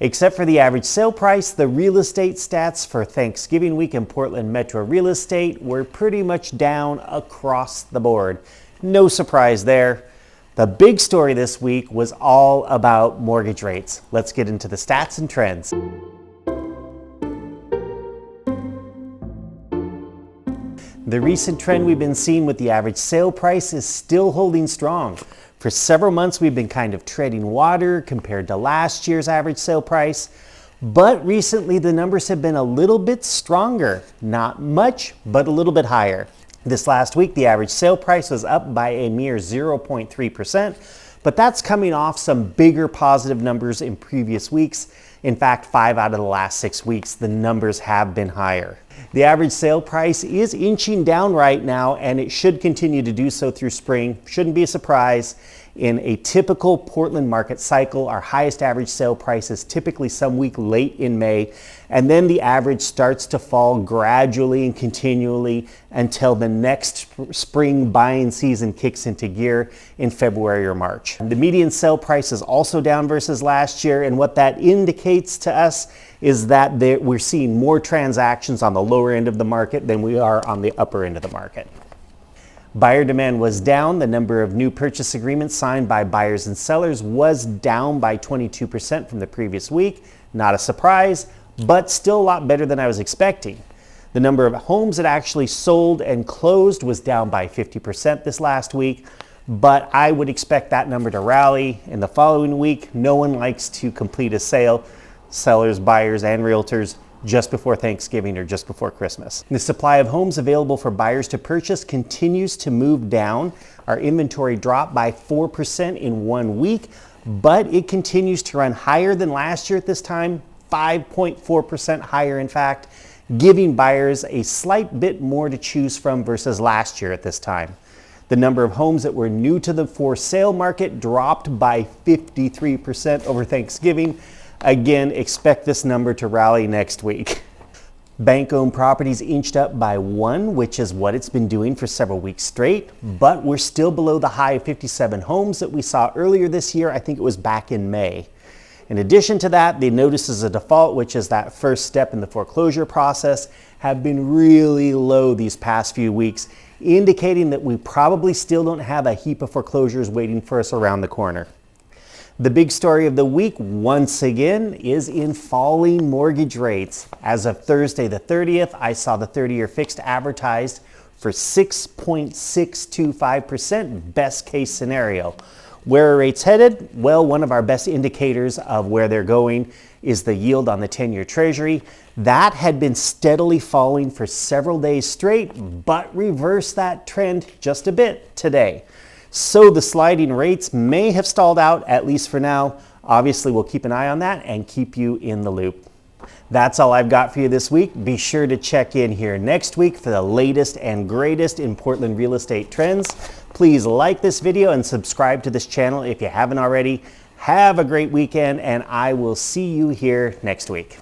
Except for the average sale price, the real estate stats for Thanksgiving week in Portland Metro real estate were pretty much down across the board. No surprise there. The big story this week was all about mortgage rates. Let's get into the stats and trends. The recent trend we've been seeing with the average sale price is still holding strong. For several months, we've been kind of treading water compared to last year's average sale price, but recently the numbers have been a little bit stronger. Not much, but a little bit higher. This last week, the average sale price was up by a mere 0.3%, but that's coming off some bigger positive numbers in previous weeks. In fact, 5 out of the last 6 weeks, the numbers have been higher. The average sale price is inching down right now, and it should continue to do so through spring. Shouldn't be a surprise. In a typical Portland market cycle, our highest average sale price is typically some week late in May, and then the average starts to fall gradually and continually until the next spring buying season kicks into gear in February or March. The median sale price is also down versus last year, and what that indicates to us is that we're seeing more transactions on the lower end of the market than we are on the upper end of the market. Buyer demand was down. The number of new purchase agreements signed by buyers and sellers was down by 22% from the previous week. Not a surprise, but still a lot better than I was expecting. The number of homes that actually sold and closed was down by 50% this last week, but I would expect that number to rally in the following week. No one likes to complete a sale, sellers, buyers, and realtors, just before Thanksgiving or just before Christmas. The supply of homes available for buyers to purchase continues to move down. Our inventory dropped by 4% in 1 week, but it continues to run higher than last year at this time, 5.4% higher in fact, giving buyers a slight bit more to choose from versus last year at this time. The number of homes that were new to the for sale market dropped by 53% over Thanksgiving. Again, expect this number to rally next week. Bank-owned properties inched up by 1, which is what it's been doing for several weeks straight, but we're still below the high of 57 homes that we saw earlier this year. I think it was back in May. In addition to that, the notices of default, which is that first step in the foreclosure process, have been really low these past few weeks, indicating that we probably still don't have a heap of foreclosures waiting for us around the corner. The big story of the week, once again, is in falling mortgage rates. As of Thursday the 30th, I saw the 30-year fixed advertised for 6.625%, best case scenario. Where are rates headed? Well, one of our best indicators of where they're going is the yield on the 10-year Treasury. That had been steadily falling for several days straight, but reversed that trend just a bit today. So the sliding rates may have stalled out, at least for now. Obviously, we'll keep an eye on that and keep you in the loop. That's all I've got for you this week. Be sure to check in here next week for the latest and greatest in Portland real estate trends. Please like this video and subscribe to this channel if you haven't already. Have a great weekend, and I will see you here next week.